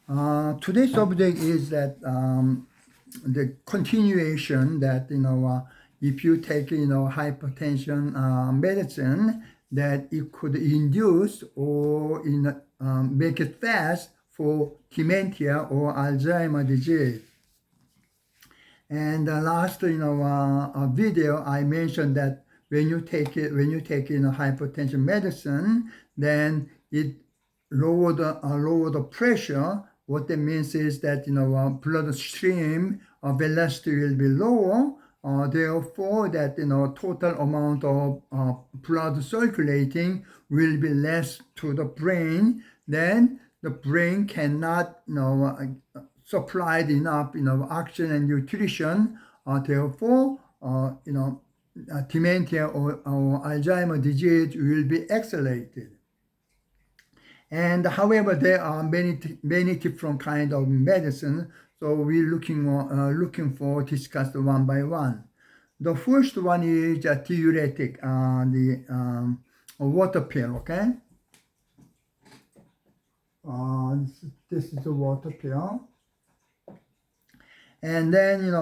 Today's subject is that the continuation that if you take hypertension medicine, that it could induce or make it fast for dementia or Alzheimer disease. And the last video I mentioned that when you take hypertension medicine, then it lower the pressure. What that means is that bloodstream velocity will be lower. Therefore, that total amount of blood circulating will be less to the brain. Then the brain cannot supply enough oxygen and nutrition. Therefore, dementia or Alzheimer disease will be accelerated. And however, there are many different kind of medicine. So we're looking for discuss one by one. The first one is diuretic, the water pill. Okay. This is a water pill. And then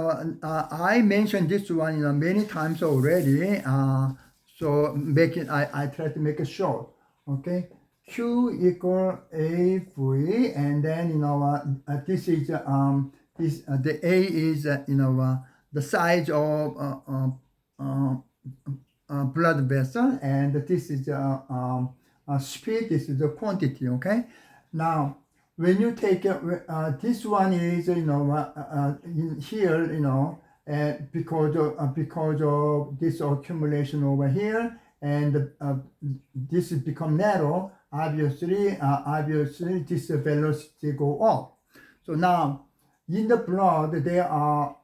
I mentioned this one many times already. So I try to make it short. Okay. Q equal AV, and then this is the A is the size of blood vessel, and this is speed. This is the quantity. Okay. Now when you take this one is in here because of this accumulation over here, and this has become narrow. Obviously this velocity go up. So now in the blood there are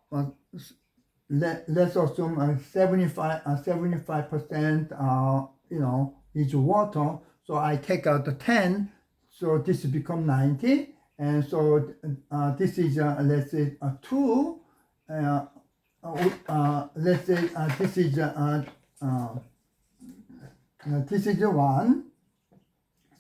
let's assume 75% is water. So I take out the 10, so this become 90, and so this is let's say 2. Let's say this is 1.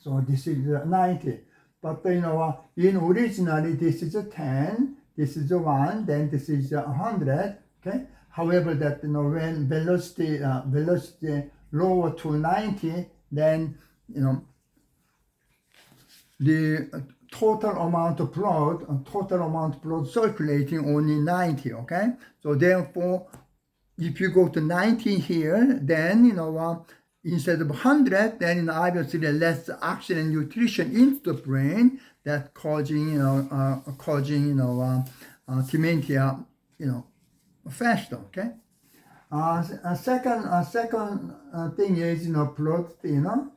So this is 90, but in originally this is 10, this is 1, then this is 100. Okay. However, that when velocity lower to 90, then the total amount of blood circulating only 90. Okay. So therefore, if you go to 90 here, then instead of 100, then obviously less oxygen and nutrition into the brain, that causing dementia faster. Okay. Second thing is blood thinner,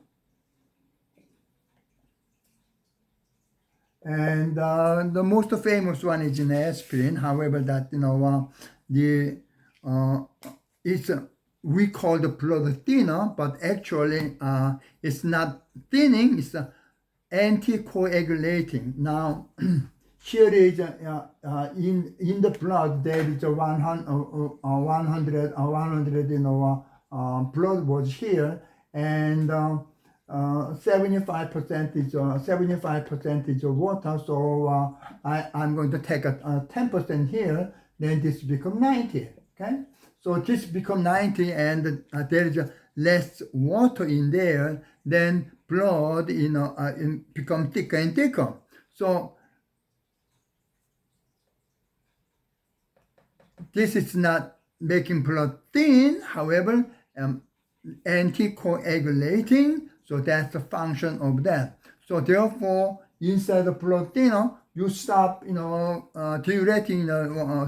and the most famous one is aspirin. However, that it's we call the blood thinner, but actually it's not thinning, it's anticoagulating. Now here is in the blood there is 100 blood was here, and 75% is water. So I'm going to take a 10% here, then this become 90. Okay. So this become 90, and there is less water in there, then blood become thicker and thicker. So this is not making blood thin, however, anticoagulating. So that's the function of that. So therefore, inside the blood thinner, you stop, diuretic,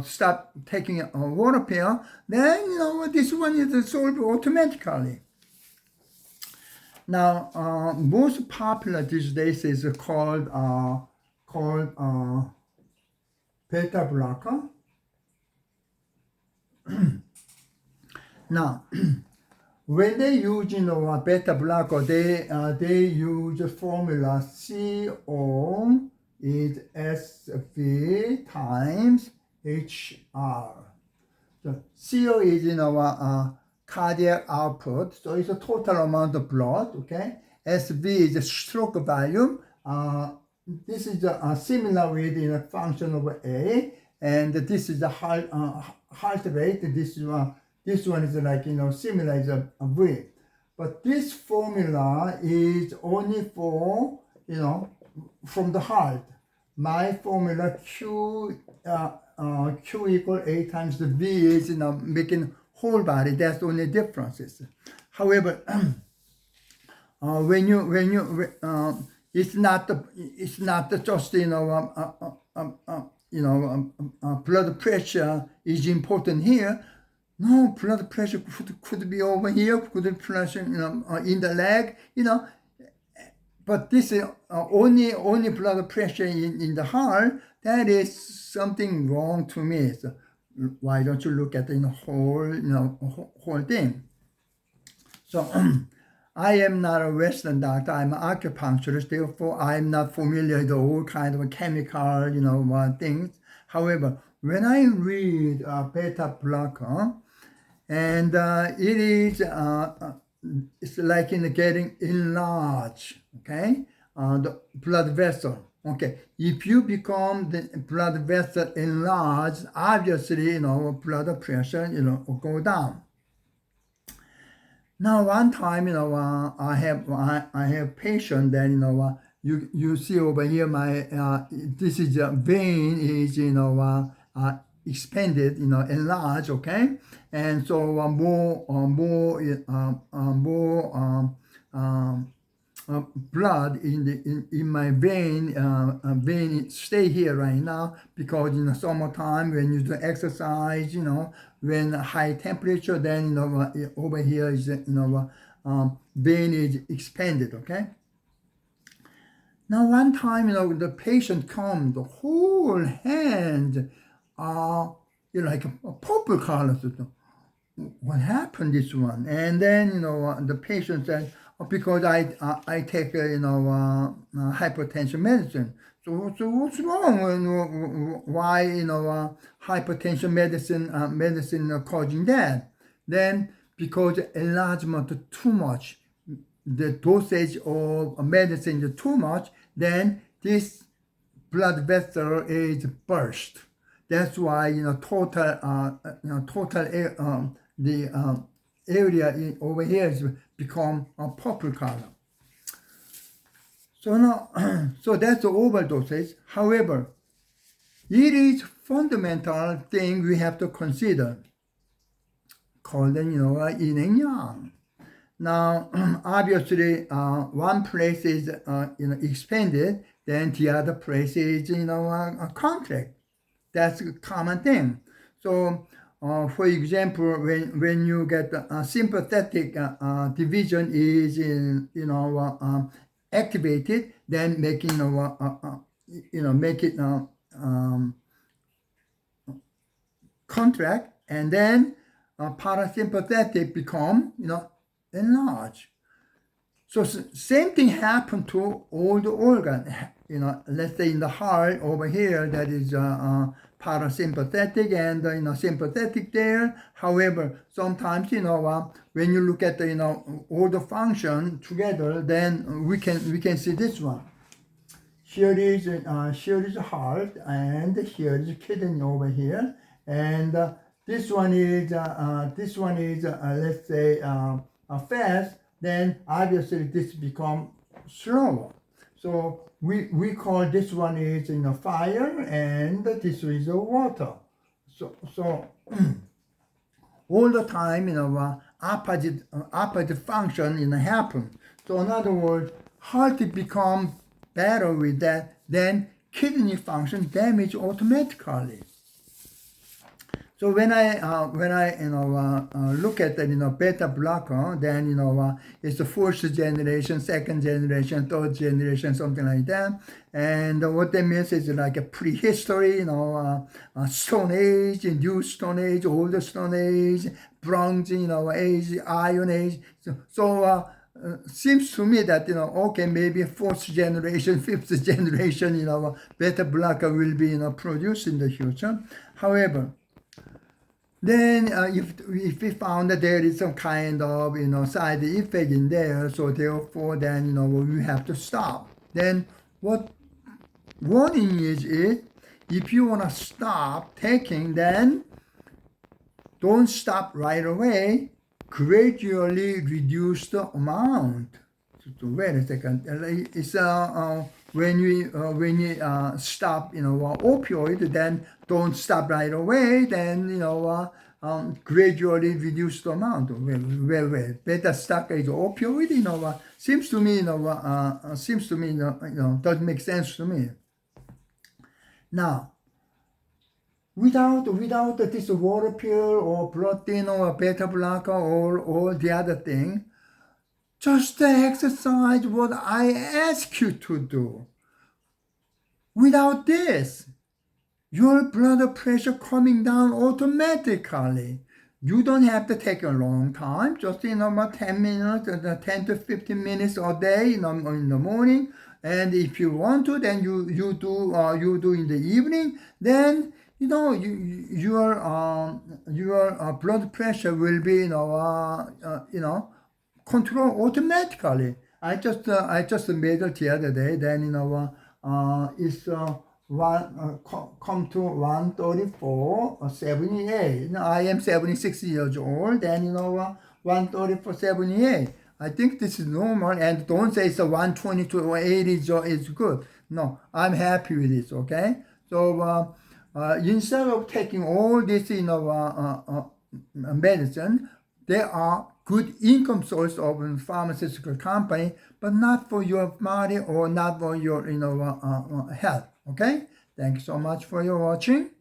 stop taking a water pill, then, this one is solved automatically. Now, most popular these days is called beta blocker. Now, when they use beta blocker, they use formula CO is SV times HR. So CO is cardiac output, so it's a total amount of blood. Okay. SV is the stroke volume. this is similar with function of A, and this is the heart rate. This one is like similar as a V, but this formula is only for from the heart. My formula Q equal A times the V is making whole body. That's the only differences. However, when you it's not just blood pressure is important here. No, blood pressure could be over here, could be pressure in the leg, but this is only blood pressure in the heart. That is something wrong to me. So why don't you look at the whole thing? So I am not a Western doctor. I'm an acupuncturist. Therefore, I'm not familiar with all kind of chemical things. However, when I read beta blocker, and it is it's like getting enlarged, okay, the blood vessel. Okay, if you become the blood vessel enlarged, obviously blood pressure go down. Now one time I have patient that you see over here my this is a vein is expanded enlarged, okay, and so more blood in my vein vein stay here right now, because in the summertime when you do exercise, when high temperature, then over here is vein is expanded, okay. Now one time the patient come, the whole hand like a purple color. What happened this one? And then the patient said, because I take hypertension medicine. So what's wrong? Why hypertension medicine causing that? Then because enlargement too much, the dosage of medicine is too much, then this blood vessel is burst. That's why total the area over here is become a purple color. So now, so that's the overdosage. However, it is fundamental thing we have to consider, called yin and yang. Now, obviously, one place is expanded, then the other place is a contract. That's a common thing. So, for example, when you get sympathetic division is activated, then making make it contract, and then parasympathetic become enlarged. So same thing happened to all the organ. Let's say in the heart over here, that is parasympathetic and sympathetic there. However, sometimes when you look at all the function together, then we can see this one. Here is heart, and here is kidney over here, and this one is let's say fast. Then obviously this become slower. So we call this one is fire, and this is water. So all the time opposite function happen. So in other words, heart become better with that, then kidney function damage automatically. So when I look at the beta blocker, then it's the first generation, second generation, third generation, something like that. And what that means is like a prehistory, Stone Age, New Stone Age, Older Stone Age, Bronze, Age, Iron Age. So seems to me that okay, maybe fourth generation, fifth generation, beta blocker will be produced in the future. However, then if we found that there is some kind of side effect in there, so therefore then we have to stop. Then what warning is if you want to stop taking, then don't stop right away. Gradually reduce the amount. So wait a second. It's when you stop, opioid, then don't stop right away. Then gradually reduce the amount. Wait. Better stop is opioid. Seems to me, doesn't make sense to me. Now, without this water pill or blood thinner or beta blocker or all the other thing, just exercise what I ask you to do. Without this, your blood pressure coming down automatically. You don't have to take a long time, just about 10 minutes, 10 to 15 minutes a day in the morning. And if you want to, then you do in the evening. Then your blood pressure will be control automatically. I just made it the other day. Then it's come to 134 78. I am 76 years old. Then 134 78. I think this is normal. And don't say it's a 122 or 80 is good. No, I'm happy with this. Okay. So instead of taking all this medicine, there are good income source of a pharmaceutical company, but not for your body or not for your health. Okay? Thank you so much for your watching.